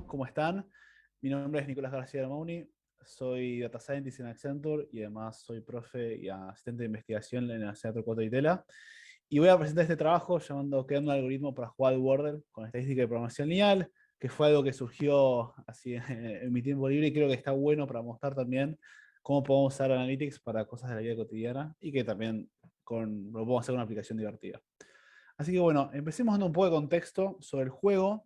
Bueno, ¿cómo están? Mi nombre es Nicolás García Mauni, soy Data Scientist en Accenture y además soy profe y asistente de investigación en la Universidad Torcuato Di Tella. Y voy a presentar este trabajo llamando Creando un algoritmo para jugar al Wordle con estadística de programación lineal, que fue algo que surgió así en mi tiempo libre y creo que está bueno para mostrar también cómo podemos usar Analytics para cosas de la vida cotidiana y que también lo podemos hacer una aplicación divertida. Así que bueno, empecemos dando un poco de contexto sobre el juego.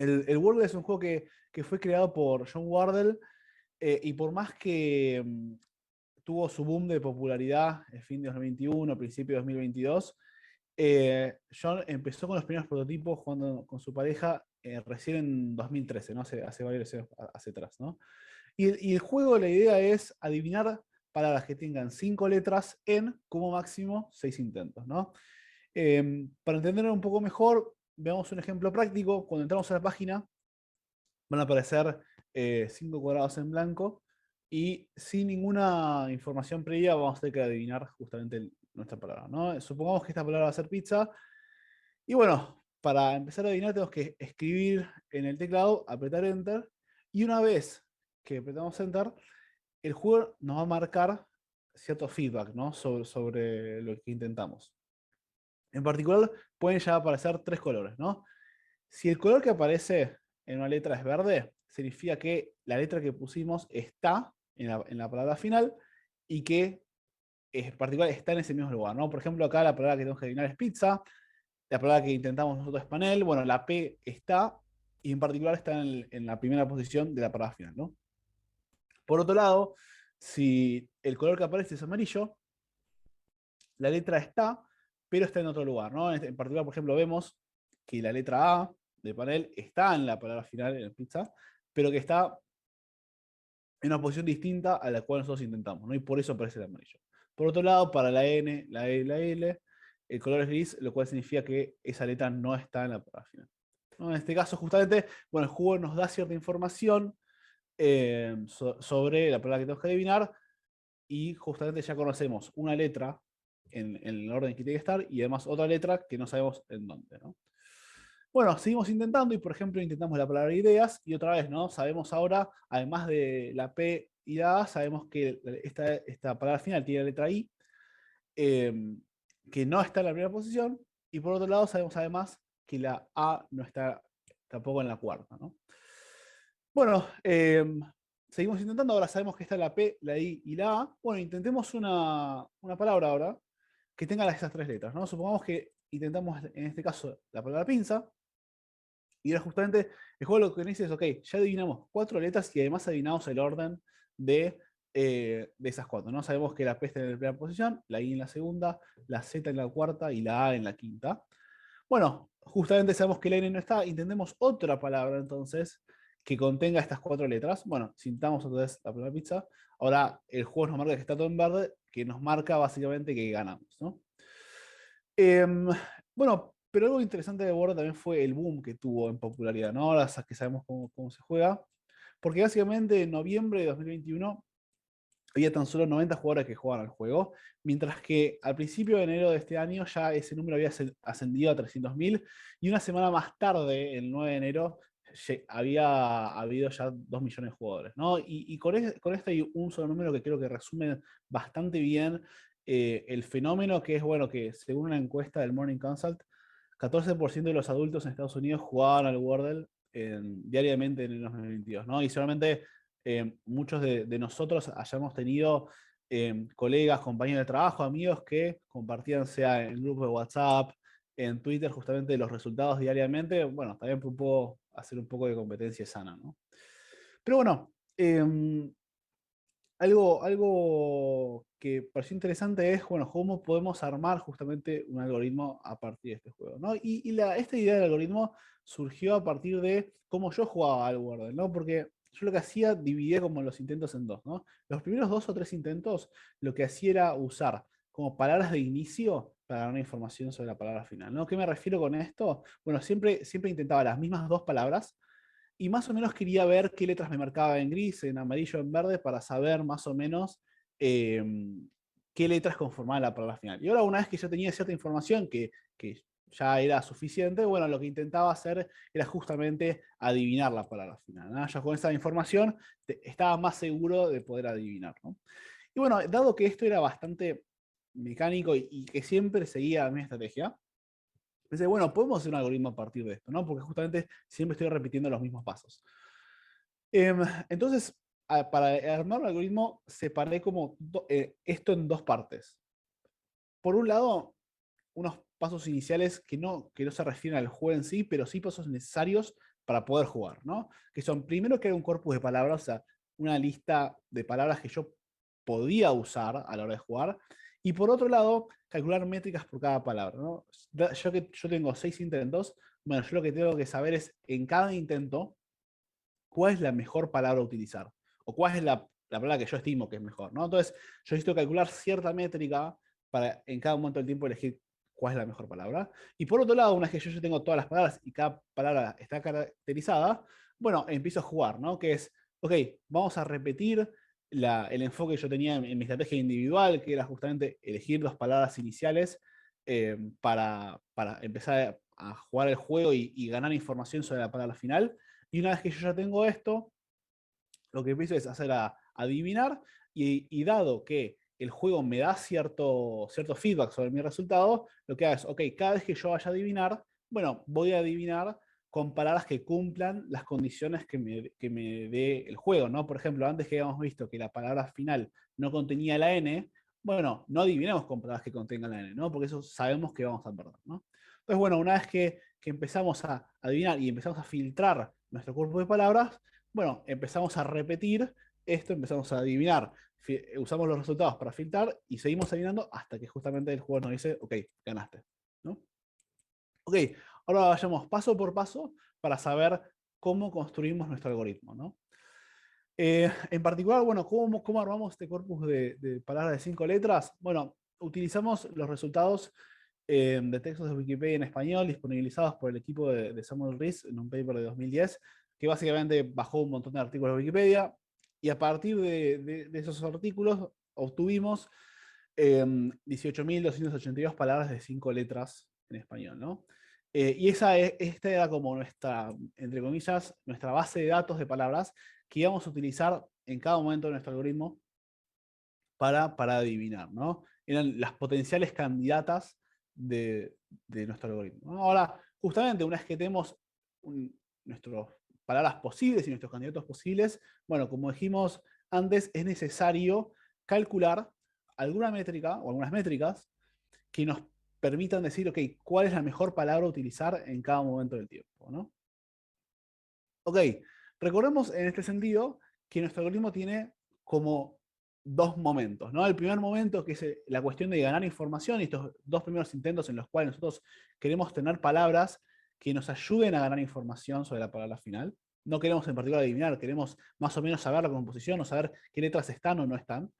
El Wordle es un juego que fue creado por John Wardle y por más que tuvo su boom de popularidad en fin de 2021, principio de 2022, John empezó con los primeros prototipos jugando con su pareja recién en 2013, ¿no? Hace varios años hacia atrás, ¿no? Y el juego, la idea es adivinar palabras que tengan 5 letras en, como máximo, 6 intentos, ¿no? Para entenderlo un poco mejor, veamos un ejemplo práctico. Cuando entramos a la página, van a aparecer 5 cuadrados en blanco y sin ninguna información previa vamos a tener que adivinar justamente nuestra palabra, ¿no? Supongamos que esta palabra va a ser pizza y bueno, para empezar a adivinar tenemos que escribir en el teclado, apretar Enter y una vez que apretamos Enter, el juego nos va a marcar cierto feedback, ¿no? sobre lo que intentamos. En particular, pueden ya aparecer 3 colores, ¿no? Si el color que aparece en una letra es verde, significa que la letra que pusimos está en la palabra final y que en particular está en ese mismo lugar, ¿no? Por ejemplo, acá la palabra que tenemos que adivinar es pizza, la palabra que intentamos nosotros es panel, bueno, la P está y en particular está en la primera posición de la palabra final, ¿no? Por otro lado, si el color que aparece es amarillo, la letra está, pero está en otro lugar, ¿no? En particular, por ejemplo, vemos que la letra A de panel está en la palabra final, en pizza, pero que está en una posición distinta a la cual nosotros intentamos, ¿no? Y por eso aparece el amarillo. Por otro lado, para la N, la E y la L, el color es gris, lo cual significa que esa letra no está en la palabra final, ¿no? En este caso, justamente, bueno, el juego nos da cierta información sobre la palabra que tenemos que adivinar, y justamente ya conocemos una letra en el orden que tiene que estar y además otra letra que no sabemos en dónde, ¿no? Bueno, seguimos intentando y por ejemplo intentamos la palabra ideas y otra vez, ¿no? Sabemos ahora, además de la P y la A, sabemos que esta palabra final tiene la letra I, eh, que no está en la primera posición, y por otro lado sabemos además que la A no está tampoco en la cuarta, ¿no? Bueno, seguimos intentando, ahora sabemos que está la P, la I y la A. Bueno, intentemos una palabra ahora que tenga esas 3 letras, ¿no? Supongamos que intentamos en este caso la palabra pinza, y ahora justamente el juego lo que dice es, ok, ya adivinamos 4 letras y además adivinamos el orden de esas 4, ¿no? Sabemos que la P está en la primera posición, la I en la segunda, la Z en la cuarta y la A en la quinta. Bueno, justamente sabemos que la N no está, intentemos otra palabra entonces que contenga estas 4 letras. Bueno, sintamos otra vez la palabra pizza. Ahora el juego nos marca que está todo en verde, que nos marca básicamente que ganamos, ¿no? Em, bueno, pero algo interesante de Word también fue el boom que tuvo en popularidad, ¿no? Ahora que sabemos cómo se juega. Porque básicamente en noviembre de 2021 había tan solo 90 jugadores que jugaban al juego, mientras que al principio de enero de este año ya ese número había ascendido a 300.000 y una semana más tarde, el 9 de enero, había habido ya 2 millones de jugadores, ¿no? Y con esto hay un solo número que creo que resume bastante bien el fenómeno, que es, bueno, que según una encuesta del Morning Consult, 14% de los adultos en Estados Unidos jugaban al Wordle diariamente en el 2022, ¿no? Y solamente muchos de nosotros hayamos tenido colegas, compañeros de trabajo, amigos que compartían, sea en grupos de WhatsApp, en Twitter, justamente los resultados diariamente. Bueno, también puedo hacer un poco de competencia sana, ¿no? Pero bueno, algo que pareció interesante es, bueno, cómo podemos armar justamente un algoritmo a partir de este juego, ¿no? Esta idea del algoritmo surgió a partir de cómo yo jugaba al Wordle, ¿no? Porque yo lo que hacía, dividía como los intentos en dos, ¿no? Los primeros 2 o 3 intentos, lo que hacía era usar como palabras de inicio para dar una información sobre la palabra final, ¿no? ¿Qué me refiero con esto? Bueno, siempre intentaba las mismas 2 palabras y más o menos quería ver qué letras me marcaba en gris, en amarillo, en verde, para saber más o menos eh, qué letras conformaban la palabra final. Y ahora, una vez que ya tenía cierta información que ya era suficiente, bueno, lo que intentaba hacer era justamente adivinar la palabra final, ¿no? Ya con esa información estaba más seguro de poder adivinar, ¿no? Y bueno, dado que esto era bastante mecánico y que siempre seguía mi estrategia, pensé, bueno, podemos hacer un algoritmo a partir de esto, ¿no? Porque justamente siempre estoy repitiendo los mismos pasos. Entonces, para armar un algoritmo, separé como esto en dos partes. Por un lado, unos pasos iniciales que no se refieren al juego en sí, pero sí pasos necesarios para poder jugar, ¿no? Que son, primero, crear un corpus de palabras, o sea, una lista de palabras que yo podía usar a la hora de jugar. Y por otro lado, calcular métricas por cada palabra, ¿no? Yo tengo 6 intentos, bueno, yo lo que tengo que saber es en cada intento cuál es la mejor palabra a utilizar o cuál es la palabra que yo estimo que es mejor, ¿no? Entonces, yo necesito calcular cierta métrica para en cada momento del tiempo elegir cuál es la mejor palabra. Y por otro lado, una vez que yo tengo todas las palabras y cada palabra está caracterizada, bueno, empiezo a jugar, ¿no? Que es, ok, vamos a repetir el enfoque que yo tenía en mi estrategia individual, que era justamente elegir dos palabras iniciales para empezar a jugar el juego y ganar información sobre la palabra final. Y una vez que yo ya tengo esto, lo que empiezo es hacer a adivinar y dado que el juego me da cierto feedback sobre mi resultado, lo que hago es, ok, cada vez que yo vaya a adivinar, bueno, voy a adivinar con palabras que cumplan las condiciones que me dé el juego, ¿no? Por ejemplo, antes que habíamos visto que la palabra final no contenía la N, bueno, no adivinemos con palabras que contengan la N, ¿no? Porque eso sabemos que vamos a perder, ¿no? Entonces, bueno, una vez que empezamos a adivinar y empezamos a filtrar nuestro cuerpo de palabras, bueno, empezamos a repetir esto, empezamos a adivinar, usamos los resultados para filtrar y seguimos adivinando hasta que justamente el jugador nos dice, ok, ganaste, ¿no? Ok, ahora vayamos paso por paso para saber cómo construimos nuestro algoritmo, ¿no? En particular, bueno, ¿cómo armamos este corpus de palabras de 5 letras? Bueno, utilizamos los resultados de textos de Wikipedia en español disponibilizados por el equipo de Samuel Rees en un paper de 2010, que básicamente bajó un montón de artículos de Wikipedia y a partir de esos artículos obtuvimos 18.282 palabras de 5 letras en español, ¿no? Y esta era como nuestra, entre comillas, nuestra base de datos de palabras que íbamos a utilizar en cada momento de nuestro algoritmo para adivinar, ¿no? Eran las potenciales candidatas de nuestro algoritmo, ¿no? Ahora, justamente una vez que tenemos nuestras palabras posibles y nuestros candidatos posibles, bueno, como dijimos antes, es necesario calcular alguna métrica o algunas métricas que nos permitan decir, ok, cuál es la mejor palabra a utilizar en cada momento del tiempo, ¿no? Ok, recordemos en este sentido que nuestro algoritmo tiene como dos momentos, ¿no? El primer momento que es la cuestión de ganar información y estos dos primeros intentos en los cuales nosotros queremos tener palabras que nos ayuden a ganar información sobre la palabra final. No queremos en particular adivinar, queremos más o menos saber la composición o saber qué letras están o no están.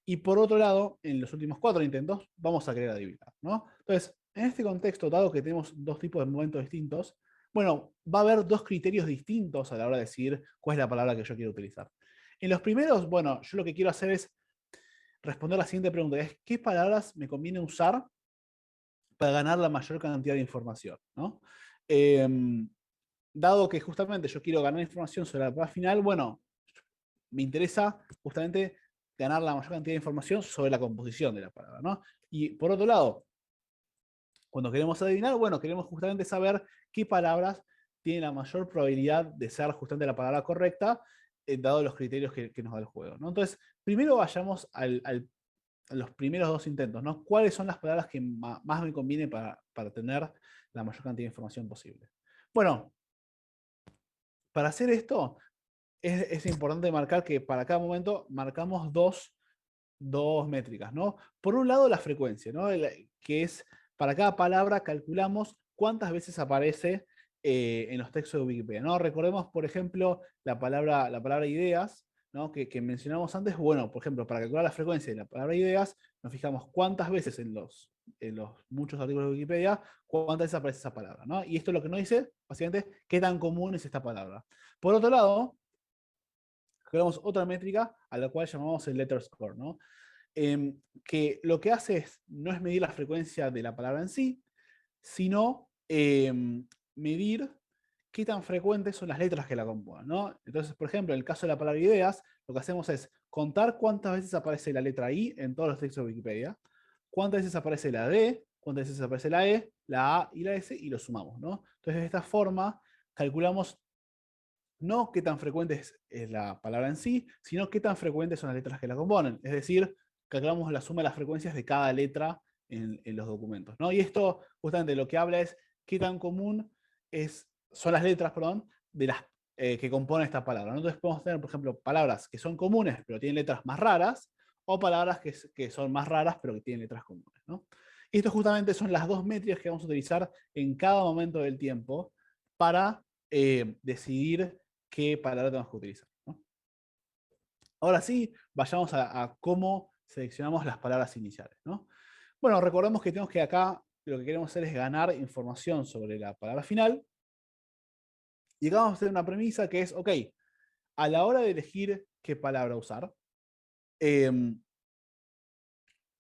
Y por otro lado, en los últimos 4 intentos vamos a querer adivinar, ¿no? Entonces, en este contexto, dado que tenemos dos tipos de momentos distintos, bueno, va a haber dos criterios distintos a la hora de decidir cuál es la palabra que yo quiero utilizar. En los primeros, bueno, yo lo que quiero hacer es responder la siguiente pregunta, es ¿qué palabras me conviene usar para ganar la mayor cantidad de información, ¿no? Dado que justamente yo quiero ganar información sobre la palabra final, bueno, me interesa justamente ganar la mayor cantidad de información sobre la composición de la palabra, ¿no? Y por otro lado, cuando queremos adivinar, bueno, queremos justamente saber qué palabras tienen la mayor probabilidad de ser justamente la palabra correcta, dado los criterios que nos da el juego, ¿no? Entonces, primero vayamos a los primeros dos intentos, ¿no? ¿Cuáles son las palabras que más me conviene para tener la mayor cantidad de información posible? Bueno, para hacer esto, es importante marcar que para cada momento marcamos dos métricas, ¿no? Por un lado, la frecuencia, ¿no? Que es, para cada palabra calculamos cuántas veces aparece en los textos de Wikipedia, ¿no? Recordemos, por ejemplo, la palabra ideas, ¿no? Que mencionamos antes. Bueno, por ejemplo, para calcular la frecuencia de la palabra ideas, nos fijamos cuántas veces en los muchos artículos de Wikipedia, cuántas veces aparece esa palabra, ¿no? Y esto lo que nos dice, básicamente, qué tan común es esta palabra. Por otro lado, creamos otra métrica a la cual llamamos el letter score, ¿no? Que lo que hace no es medir la frecuencia de la palabra en sí, sino medir qué tan frecuentes son las letras que la componen, ¿no? Entonces, por ejemplo, en el caso de la palabra ideas, lo que hacemos es contar cuántas veces aparece la letra I en todos los textos de Wikipedia, cuántas veces aparece la D, cuántas veces aparece la E, la A y la S, y lo sumamos, ¿no? Entonces, de esta forma, calculamos no qué tan frecuente es la palabra en sí, sino qué tan frecuentes son las letras que la componen. Es decir, calculamos la suma de las frecuencias de cada letra en los documentos, ¿no? Y esto justamente lo que habla es qué tan común son las letras, perdón, de las que componen esta palabra, ¿no? Entonces podemos tener, por ejemplo, palabras que son comunes pero tienen letras más raras, o palabras que son más raras pero que tienen letras comunes, ¿no? Y esto justamente son las dos métricas que vamos a utilizar en cada momento del tiempo para decidir qué palabra tenemos que utilizar, ¿no? Ahora sí, vayamos a cómo seleccionamos las palabras iniciales, ¿no? Bueno, recordemos que tenemos que acá, lo que queremos hacer es ganar información sobre la palabra final. Y acá vamos a hacer una premisa que es, ok, a la hora de elegir qué palabra usar,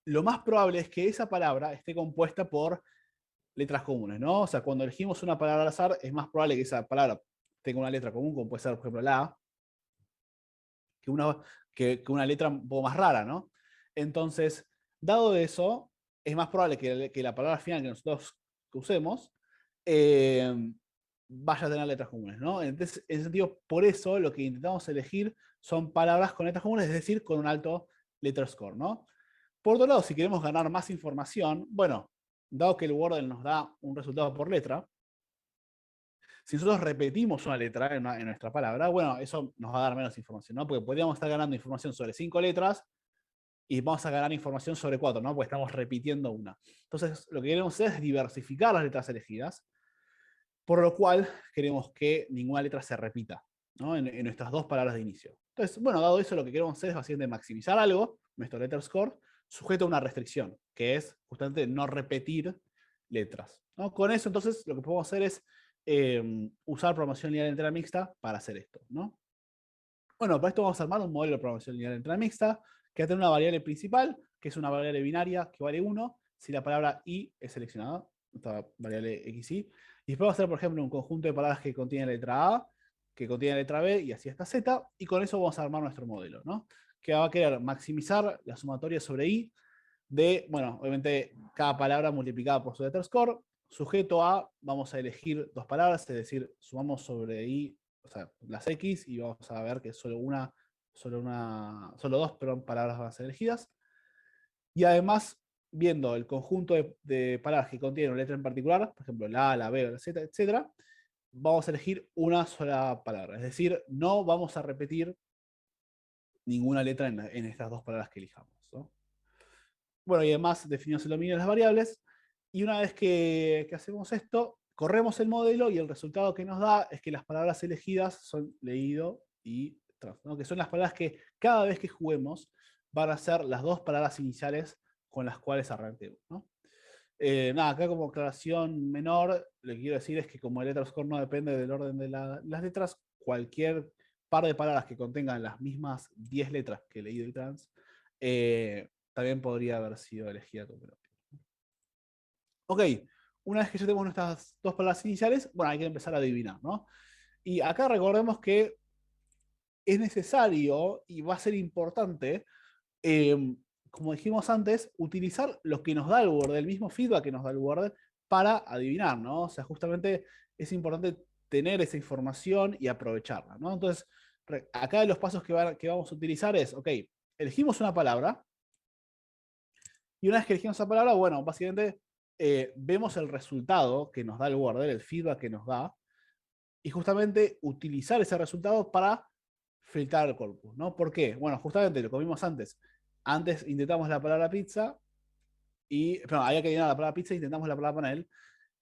lo más probable es que esa palabra esté compuesta por letras comunes, ¿no? O sea, cuando elegimos una palabra al azar, es más probable que esa palabra tenga una letra común, como puede ser, por ejemplo, la A, que una letra un poco más rara, ¿no? Entonces, dado eso, es más probable que la palabra final que nosotros usemos vaya a tener letras comunes, ¿no? Entonces, en ese sentido, por eso lo que intentamos elegir son palabras con letras comunes, es decir, con un alto letter score, ¿no? Por otro lado, si queremos ganar más información, bueno, dado que el Wordle nos da un resultado por letra, si nosotros repetimos una letra en nuestra palabra, bueno, eso nos va a dar menos información, ¿no? Porque podríamos estar ganando información sobre 5 letras y vamos a ganar información sobre 4, ¿no? Porque estamos repitiendo una. Entonces, lo que queremos hacer es diversificar las letras elegidas, por lo cual queremos que ninguna letra se repita, ¿no? En nuestras dos palabras de inicio. Entonces, bueno, dado eso, lo que queremos hacer es básicamente maximizar algo, nuestro letter score, sujeto a una restricción, que es justamente no repetir letras, ¿no? Con eso, entonces, lo que podemos hacer es usar programación lineal entera mixta para hacer esto, ¿no? Bueno, para esto vamos a armar un modelo de programación lineal entera mixta que va a tener una variable principal, que es una variable binaria que vale 1, si la palabra i es seleccionada, esta variable xi. Y después va a ser, por ejemplo, un conjunto de palabras que contiene letra A, que contiene letra B y así hasta Z, y con eso vamos a armar nuestro modelo, ¿no? Que va a querer maximizar la sumatoria sobre i de, bueno, obviamente cada palabra multiplicada por su letter score, sujeto a, vamos a elegir dos palabras, es decir, sumamos sobre i, o sea, las x, y vamos a ver que solo dos, perdón, palabras van a ser elegidas. Y además, viendo el conjunto de palabras que contienen una letra en particular, por ejemplo, la A, la B, la Z, etc., vamos a elegir una sola palabra. Es decir, no vamos a repetir ninguna letra en estas dos palabras que elijamos, ¿no? Bueno, y además definimos el dominio de las variables. Y una vez que hacemos esto, corremos el modelo y el resultado que nos da es que las palabras elegidas son leído y trans, ¿no? Que son las palabras que cada vez que juguemos van a ser las dos palabras iniciales con las cuales arranquemos, ¿no? Nada, acá como aclaración menor, lo que quiero decir es que como el letter score no depende del orden de las letras, cualquier par de palabras que contengan las mismas 10 letras que leído y trans, también podría haber sido elegida como propia. Ok, una vez que ya tenemos nuestras dos palabras iniciales, bueno, hay que empezar a adivinar, ¿no? Y acá recordemos que es necesario y va a ser importante, como dijimos antes, utilizar lo que nos da el Wordle, el mismo feedback que nos da el Wordle, para adivinar, ¿no? O sea, justamente es importante tener esa información y aprovecharla, ¿no? Entonces, acá los pasos que vamos a utilizar es, ok, elegimos una palabra, y una vez que elegimos esa palabra, bueno, básicamente vemos el resultado que nos da el Wordle, el feedback que nos da, y justamente utilizar ese resultado para filtrar el corpus, ¿no? ¿Por qué? Bueno, justamente lo que vimos antes. Antes intentamos la palabra pizza y, perdón, había que adivinar la palabra pizza e intentamos la palabra panel.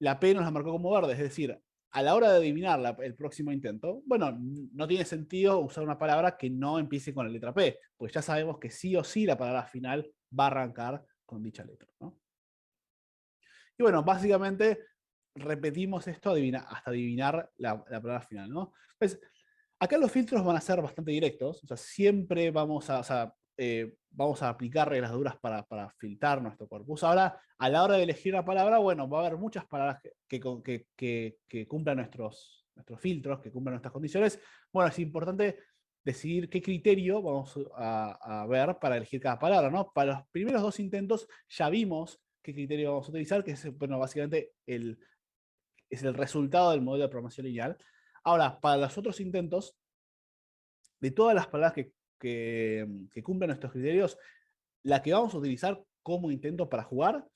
La P nos la marcó como verde, es decir, a la hora de adivinar el próximo intento, bueno, no tiene sentido usar una palabra que no empiece con la letra P, pues ya sabemos que sí o sí la palabra final va a arrancar con dicha letra, ¿no? Y bueno, básicamente repetimos esto hasta adivinar la palabra final, ¿no? Pues acá los filtros van a ser bastante directos, o sea, siempre vamos a, o sea, vamos a aplicar reglas duras para filtrar nuestro corpus. Ahora, a la hora de elegir una palabra, bueno, va a haber muchas palabras que cumplan nuestros filtros, que cumplan nuestras condiciones. Bueno, es importante decidir qué criterio vamos a ver para elegir cada palabra, ¿no? Para los primeros 2 intentos ya vimos qué criterio vamos a utilizar, que es, bueno, básicamente es el resultado del modelo de programación lineal. Ahora, para los otros intentos, de todas las palabras que cumplen nuestros criterios, la que vamos a utilizar como intento para jugar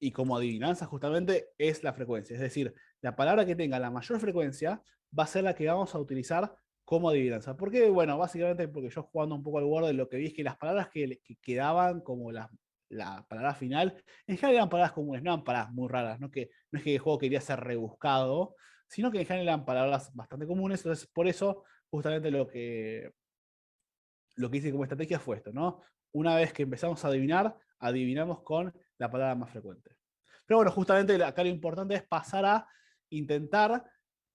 y como adivinanza justamente es la frecuencia. Es decir, la palabra que tenga la mayor frecuencia va a ser la que vamos a utilizar como adivinanza. ¿Por qué? Bueno, básicamente porque yo jugando un poco al Word, lo que vi es que las palabras que quedaban como la palabra final, en general eran palabras comunes, no eran palabras muy raras, no es que el juego quería ser rebuscado, sino que en general eran palabras bastante comunes. Entonces, por eso, justamente lo que hice como estrategia fue esto, ¿no? Una vez que empezamos a adivinar, adivinamos con la palabra más frecuente. Pero bueno, justamente acá lo importante es pasar a intentar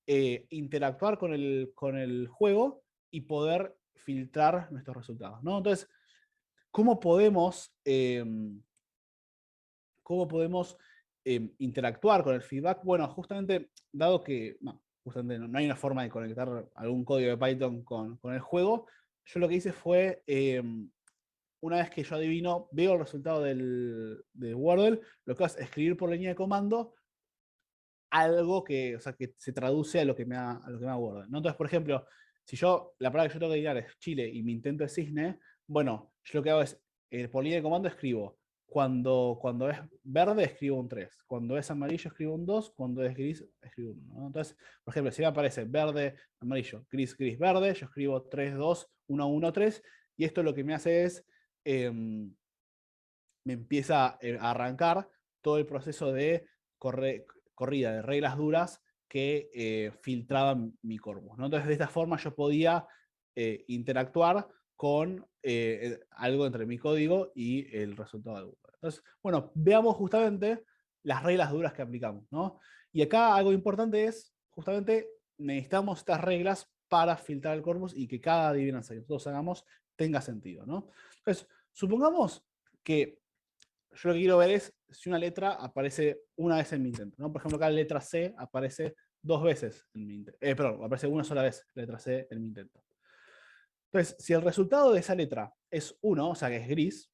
interactuar con el juego y poder filtrar nuestros resultados, ¿no? Entonces, ¿cómo podemos, interactuar con el feedback? Bueno, justamente, dado que justamente no hay una forma de conectar algún código de Python con el juego, yo lo que hice fue, una vez que yo adivino, veo el resultado de Wordle, lo que hago es escribir por línea de comando algo que, o sea, que se traduce a lo que me da Wordle, ¿no? Entonces, por ejemplo, si la palabra que yo tengo que adivinar es Chile y mi intento es cisne, bueno, yo lo que hago es, por línea de comando escribo, cuando es verde escribo un 3, cuando es amarillo escribo un 2, cuando es gris escribo un 1, ¿no? Entonces, por ejemplo, si me aparece verde, amarillo, gris, gris, verde, yo escribo 3, 2, 1, 1, 3, y esto lo que me hace es, me empieza a arrancar todo el proceso de corrida de reglas duras que filtraban mi corpus, ¿no? Entonces, de esta forma yo podía interactuar con algo entre mi código y el resultado de Google. Entonces, bueno, veamos justamente las reglas duras que aplicamos, ¿no? Y acá algo importante es, justamente, necesitamos estas reglas para filtrar el corpus y que cada adivinanza que nosotros hagamos tenga sentido, ¿no? Entonces, supongamos que yo lo que quiero ver es si una letra aparece una vez en mi intento, ¿no? Por ejemplo, acá la letra C aparece 2 veces en mi intento. Perdón, aparece una sola vez la letra C en mi intento. Entonces, si el resultado de esa letra es 1, o sea que es gris,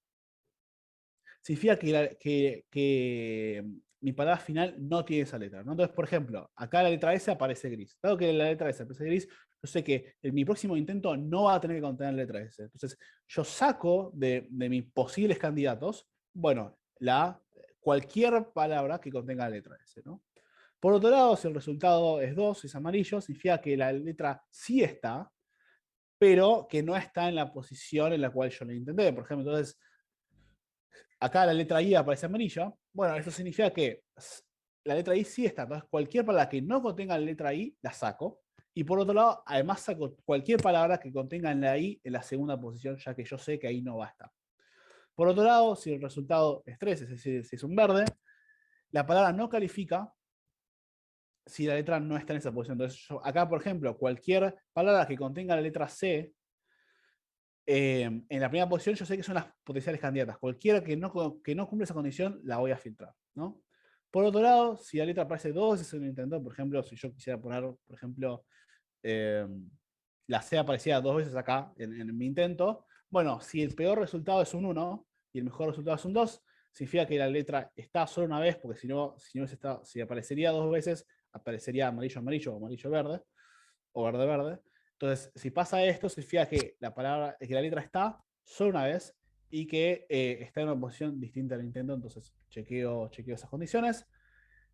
significa que mi palabra final no tiene esa letra, ¿no? Entonces, por ejemplo, acá la letra S aparece gris. Dado que la letra S aparece gris, yo sé que en mi próximo intento no va a tener que contener la letra S. Entonces, yo saco de mis posibles candidatos, bueno, cualquier palabra que contenga la letra S, ¿no? Por otro lado, si el resultado es 2, es amarillo, significa que la letra sí está, pero que no está en la posición en la cual yo la intenté. Por ejemplo, entonces, acá la letra I aparece amarilla. Bueno, eso significa que la letra I sí está. Entonces, cualquier palabra que no contenga la letra I, la saco. Y por otro lado, además saco cualquier palabra que contenga la I en la segunda posición, ya que yo sé que ahí no va a estar. Por otro lado, si el resultado es 3, es decir, si es un verde, la palabra no califica si la letra no está en esa posición. Entonces, acá, por ejemplo, cualquier palabra que contenga la letra C, en la primera posición yo sé que son las potenciales candidatas. Cualquiera que no cumple esa condición la voy a filtrar, ¿no? Por otro lado, si la letra aparece 2 veces en un intento, por ejemplo, si yo quisiera poner, por ejemplo, eh, la C aparecía 2 veces acá en mi intento, bueno, si el peor resultado es un 1 y el mejor resultado es un 2, significa que la letra está solo una vez, porque si aparecería 2 veces, aparecería amarillo, amarillo o amarillo, verde, o verde, verde. Entonces, si pasa esto, significa que la letra está solo una vez y que está en una posición distinta al intento. Entonces, chequeo esas condiciones.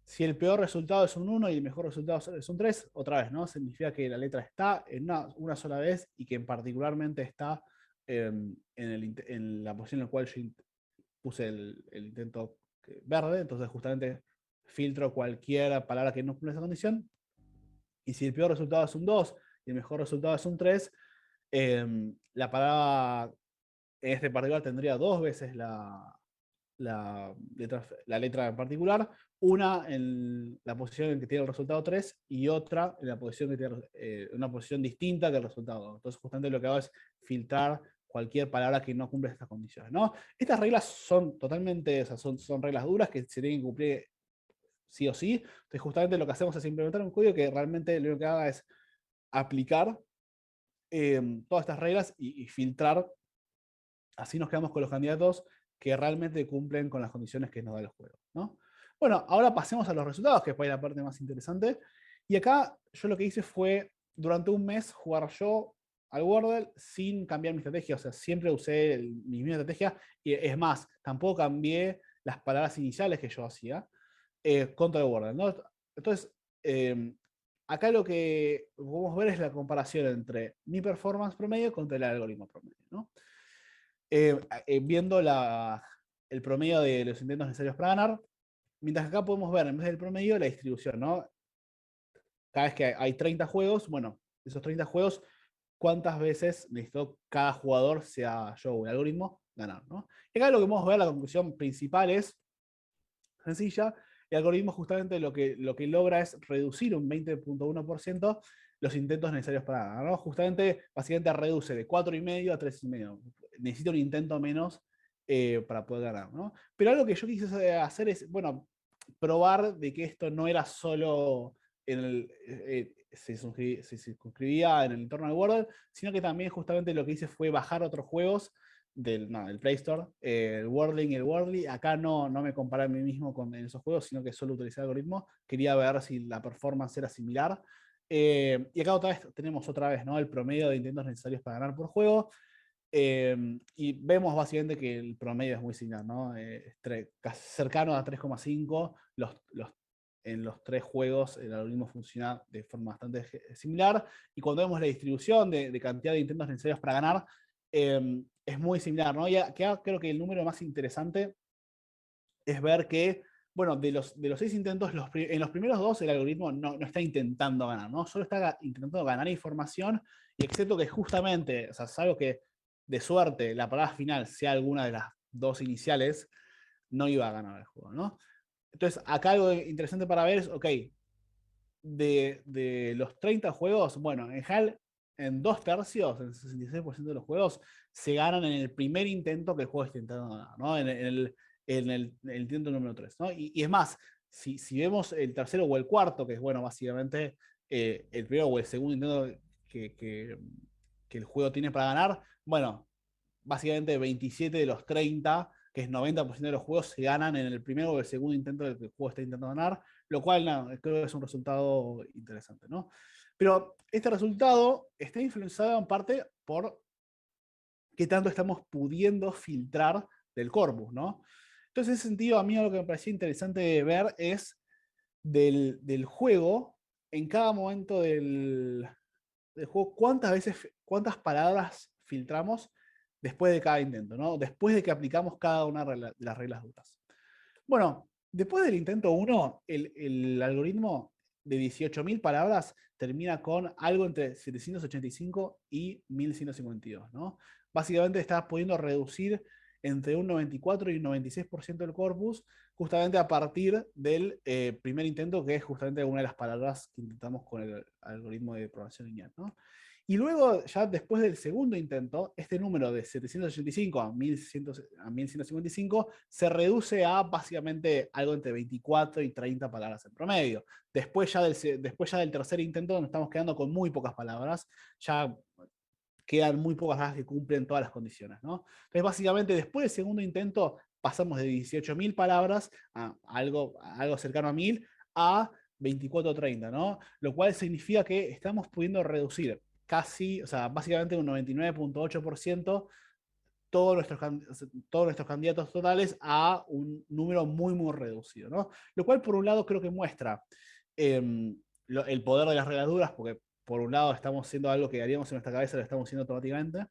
Si el peor resultado es un 1 y el mejor resultado es un 3, otra vez, ¿no? Significa que la letra está en una sola vez y que particularmente está en la posición en la cual yo puse el intento verde. Entonces, justamente filtro cualquier palabra que no cumple esa condición. Y si el peor resultado es un 2 y el mejor resultado es un 3, la palabra en este particular tendría 2 veces la letra en particular, una en la posición en que tiene el resultado 3 y otra en la posición que tiene una posición distinta que el resultado 2. Entonces, justamente lo que hago es filtrar cualquier palabra que no cumple estas condiciones, ¿no? Estas reglas son totalmente, o sea, son reglas duras que se tienen que cumplir sí o sí. Entonces, justamente lo que hacemos es implementar un código que realmente lo que haga es aplicar todas estas reglas y filtrar. Así nos quedamos con los candidatos que realmente cumplen con las condiciones que nos da el juego, ¿no? Bueno, ahora pasemos a los resultados, que fue la parte más interesante. Y acá yo lo que hice fue, durante un mes, jugar yo al Wordle sin cambiar mi estrategia. O sea, siempre usé mi misma estrategia. Y es más, tampoco cambié las palabras iniciales que yo hacía contra el Wordle, ¿no? Entonces, acá lo que podemos ver es la comparación entre mi performance promedio contra el algoritmo promedio, ¿no? Viendo el promedio de los intentos necesarios para ganar, mientras que acá podemos ver, en vez del promedio, la distribución, ¿no? Cada vez que hay 30 juegos, bueno, esos 30 juegos, ¿cuántas veces necesitó cada jugador, sea yo o el algoritmo, ganar, ¿no? Y acá lo que podemos ver, la conclusión principal es sencilla. El algoritmo justamente lo que logra es reducir un 20.1% los intentos necesarios para ganar, ¿no? Justamente, básicamente reduce de 4,5 a 3,5. Necesita un intento menos para poder ganar, ¿no? Pero algo que yo quise hacer es, bueno, probar de que esto no era solo se circunscribía en el entorno del Wordle, sino que también justamente lo que hice fue bajar otros juegos del Play Store, el Wordling y el Wordly. Acá no me comparé a mí mismo en esos juegos, sino que solo utilicé el algoritmo. Quería ver si la performance era similar. Y acá tenemos otra vez, ¿no? El promedio de intentos necesarios para ganar por juego. Y vemos básicamente que el promedio es muy similar, ¿no? Cercano a 3,5. En los tres juegos el algoritmo funciona de forma bastante similar. Y cuando vemos la distribución de cantidad de intentos necesarios para ganar, es muy similar, ¿no? Y acá creo que el número más interesante es ver que, bueno, de los 6 intentos, en los primeros 2 el algoritmo no está intentando ganar, ¿no? Solo está intentando ganar información, y excepto que justamente, o sea, salvo que de suerte la palabra final sea alguna de las dos iniciales, no iba a ganar el juego, ¿no? Entonces, acá algo interesante para ver es, ok, de los 30 juegos, bueno, en general, en 2/3, en el 66% de los juegos, se ganan en el primer intento que el juego está intentando ganar, ¿no? En el intento número 3, ¿no? Y es más, si vemos el tercero o el cuarto, que es, bueno, básicamente el primero o el segundo intento que el juego tiene para ganar, bueno, básicamente 27 de los 30, que es 90% de los juegos, se ganan en el primero o el segundo intento del que el juego está intentando ganar, lo cual creo que es un resultado interesante, ¿no? Pero este resultado está influenciado en parte por qué tanto estamos pudiendo filtrar del corpus, ¿no? Entonces, en ese sentido, a mí lo que me parecía interesante ver es del juego, en cada momento del juego, cuántas palabras filtramos después de cada intento, ¿no? Después de que aplicamos cada una de las reglas duras. Bueno, después del intento 1, el algoritmo de 18.000 palabras termina con algo entre 785 y 1152, ¿no? Básicamente está pudiendo reducir entre un 94 y un 96% del corpus, justamente a partir del primer intento, que es justamente una de las palabras que intentamos con el algoritmo de programación lineal, ¿no? Y luego, ya después del segundo intento, este número de 785 a 1155 se reduce a básicamente algo entre 24 y 30 palabras en promedio. Después ya del tercer intento nos estamos quedando con muy pocas palabras, ya quedan muy pocas palabras que cumplen todas las condiciones, ¿no? Entonces, básicamente, después del segundo intento, pasamos de 18.000 palabras a algo cercano a 1.000 a 24 o 30, ¿no? Lo cual significa que estamos pudiendo reducir casi, o sea, básicamente un 99.8% todos nuestros candidatos totales a un número muy, muy reducido, ¿no? Lo cual, por un lado, creo que muestra el poder de las reglas duras, porque por un lado estamos haciendo algo que haríamos en nuestra cabeza, lo estamos haciendo automáticamente,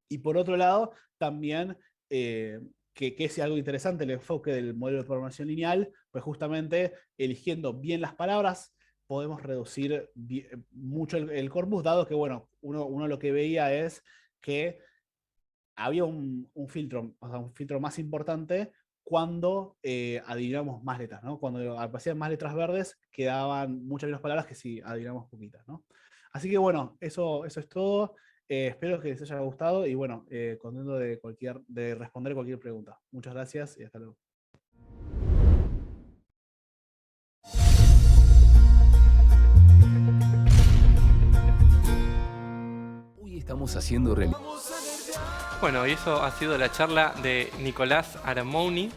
y por otro lado, también que es algo interesante el enfoque del modelo de programación lineal, pues justamente eligiendo bien las palabras, podemos reducir mucho el corpus, dado que, bueno, uno lo que veía es que había un filtro, o sea, un filtro más importante cuando adivinamos más letras, ¿no? Cuando aparecían más letras verdes, quedaban muchas menos palabras que si adivinamos poquitas, ¿no? Así que bueno, eso es todo. Espero que les haya gustado y bueno, contento de responder cualquier pregunta. Muchas gracias y hasta luego. Hoy estamos haciendo realidad. Bueno, y eso ha sido la charla de Nicolás Aramouni.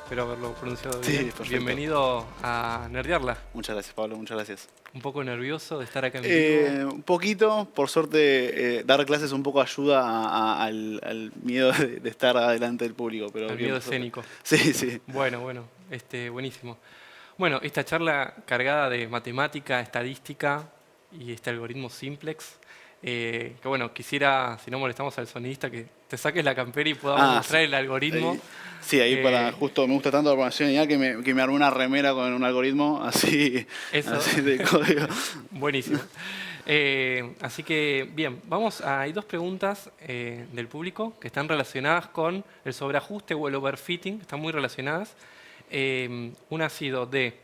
Espero haberlo pronunciado Sí, bien. perfecto. Bienvenido a Nerdearla. Muchas gracias, Pablo, muchas gracias. Un poco nervioso de estar acá en vivo. Un poquito, por suerte, dar clases un poco ayuda al miedo de estar adelante del público. Pero Al bien, miedo por suerte. escénico. Sí, sí. Bueno, buenísimo. Bueno, esta charla cargada de matemática, estadística y este algoritmo simplex. Que bueno, quisiera, si no molestamos al sonidista, que te saques la campera y podamos mostrar el algoritmo. Sí, ahí para justo me gusta tanto la programación lineal que me armé una remera con un algoritmo así, así de código. Buenísimo. Así que, bien, hay dos preguntas del público que están relacionadas con el sobreajuste o el overfitting, están muy relacionadas. Una ha sido de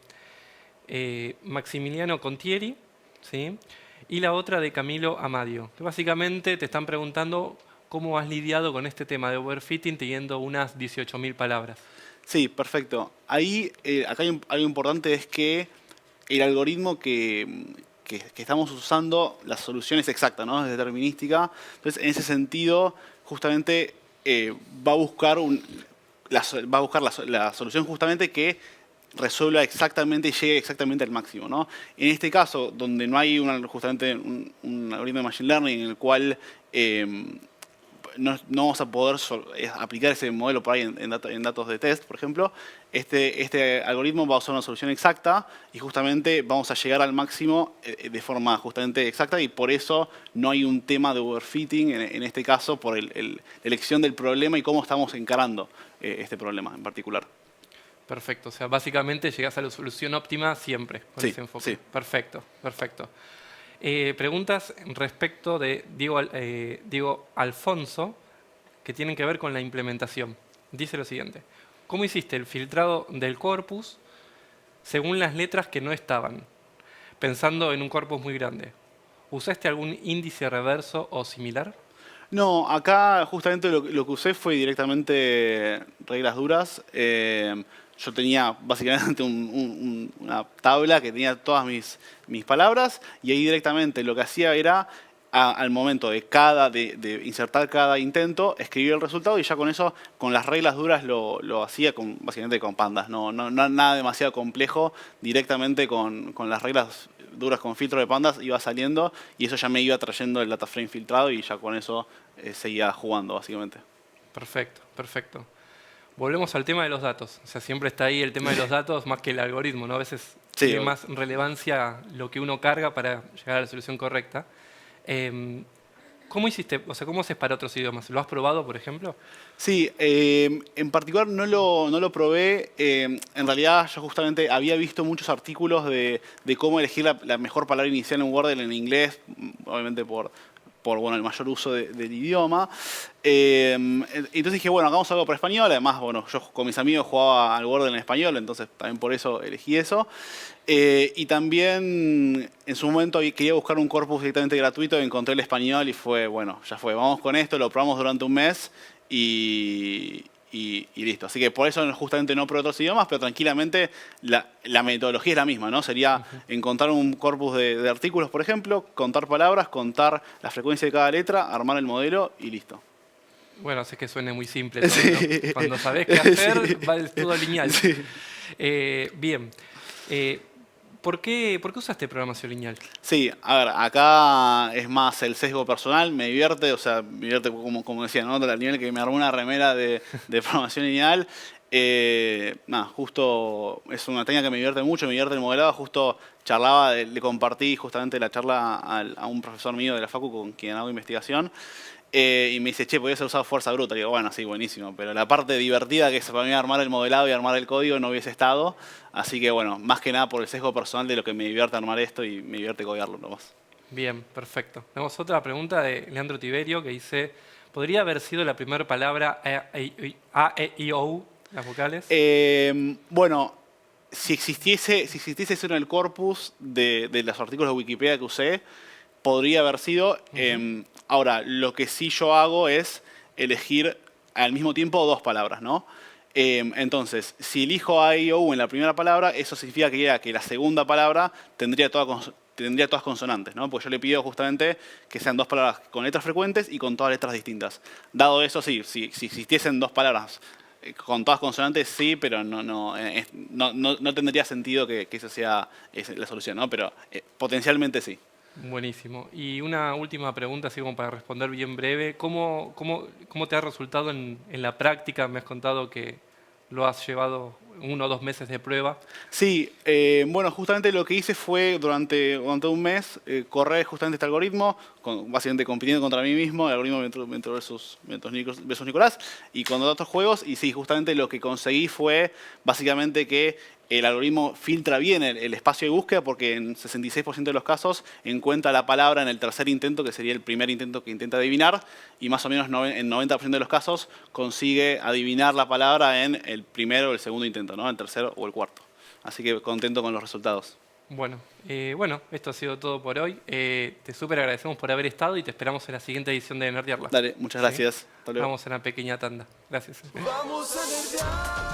Maximiliano Contieri, ¿sí? Y la otra de Camilo Amadio, que básicamente te están preguntando cómo has lidiado con este tema de overfitting teniendo unas 18.000 palabras. Sí, perfecto. Ahí, acá hay algo importante, es que el algoritmo que estamos usando, la solución es exacta, ¿no? Es determinística. Entonces, en ese sentido, justamente va a buscar, la solución justamente que resuelva exactamente y llegue exactamente al máximo, ¿no? En este caso, donde no hay justamente un algoritmo de Machine Learning en el cual no vamos a poder aplicar ese modelo por ahí en datos de test, por ejemplo, este algoritmo va a usar una solución exacta y justamente vamos a llegar al máximo de forma justamente exacta y por eso no hay un tema de overfitting en este caso por la elección del problema y cómo estamos encarando este problema en particular. Perfecto, o sea, básicamente llegas a la solución óptima siempre con ese enfoque. Sí. Perfecto. Preguntas respecto de Diego Alfonso que tienen que ver con la implementación. Dice lo siguiente: ¿cómo hiciste el filtrado del corpus según las letras que no estaban, pensando en un corpus muy grande? ¿Usaste algún índice reverso o similar? No, acá justamente lo que usé fue directamente reglas duras. Yo tenía básicamente una tabla que tenía todas mis palabras y ahí directamente lo que hacía era, al momento de insertar cada intento, escribir el resultado y ya con eso, con las reglas duras lo hacía básicamente con pandas. No, nada demasiado complejo, directamente con las reglas duras con filtro de pandas iba saliendo y eso ya me iba trayendo el data frame filtrado y ya con eso seguía jugando básicamente. Perfecto. Volvemos al tema de los datos. O sea, siempre está ahí el tema de los datos más que el algoritmo, ¿no? A veces tiene más relevancia lo que uno carga para llegar a la solución correcta. ¿Cómo hiciste? O sea, ¿cómo haces para otros idiomas? ¿Lo has probado, por ejemplo? Sí, en particular no lo probé. En realidad yo justamente había visto muchos artículos de cómo elegir la mejor palabra inicial en Wordle en inglés, obviamente por bueno, el mayor uso del idioma. Entonces dije, bueno, hagamos algo para español. Además, bueno, yo con mis amigos jugaba al Wordle en español, entonces también por eso elegí eso. Y también en su momento quería buscar un corpus directamente gratuito, encontré el español y fue, bueno, ya fue, vamos con esto, lo probamos durante un mes y listo. Así que por eso justamente no probé otros idiomas, pero tranquilamente la metodología es la misma, ¿no? Sería encontrar un corpus de artículos, por ejemplo, contar palabras, contar la frecuencia de cada letra, armar el modelo y listo. Bueno, sé que suene muy simple todo, ¿no? Cuando sabés qué hacer, va todo lineal. Sí. Bien. ¿Por qué usaste programación lineal? Sí, a ver, acá es más el sesgo personal, me divierte, o sea, me divierte como decía, ¿no? Al nivel que me armó una remera de programación lineal. Nada, justo es una técnica que me divierte mucho, me divierte el modelado. Justo charlaba, le compartí justamente la charla a un profesor mío de la facu con quien hago investigación. Y me dice, che, podías haber usado fuerza bruta. Y digo, bueno, sí, buenísimo. Pero la parte divertida que es para mí armar el modelado y armar el código no hubiese estado. Así que bueno, más que nada por el sesgo personal de lo que me divierte armar esto y me divierte codearlo nomás. Bien, perfecto. Tenemos otra pregunta de Leandro Tiberio que dice, ¿podría haber sido la primera palabra A, E, I, O, las vocales? Bueno, si existiese eso en el corpus de los artículos de Wikipedia que usé, podría haber sido. Ahora, lo que sí yo hago es elegir al mismo tiempo dos palabras, ¿no? Entonces, si elijo A, I, O, U en la primera palabra, eso significa que la segunda palabra tendría todas consonantes, ¿no? Porque yo le pido justamente que sean dos palabras con letras frecuentes y con todas letras distintas. Dado eso, sí, si existiesen dos palabras con todas consonantes, sí, pero no tendría sentido que esa sea la solución, ¿no? Pero potencialmente sí. Buenísimo. Y una última pregunta, así como para responder bien breve. ¿Cómo te ha resultado en la práctica? Me has contado que lo has llevado 1 o 2 meses de prueba. Sí, bueno, justamente lo que hice fue durante un mes correr justamente este algoritmo, básicamente compitiendo contra mí mismo, el algoritmo Mentor versus Nicolás, y con otros juegos. Y sí, justamente lo que conseguí fue básicamente que el algoritmo filtra bien el espacio de búsqueda, porque en 66% de los casos encuentra la palabra en el tercer intento, que sería el primer intento que intenta adivinar, y más o menos en 90% de los casos consigue adivinar la palabra en el primero o el segundo intento, ¿no? El tercero o el cuarto. Así que contento con los resultados. Bueno, esto ha sido todo por hoy. Te súper agradecemos por haber estado y te esperamos en la siguiente edición de Nerdearla. Dale, muchas gracias. ¿Sí? Vamos a una pequeña tanda. Gracias. Vamos a nerdear.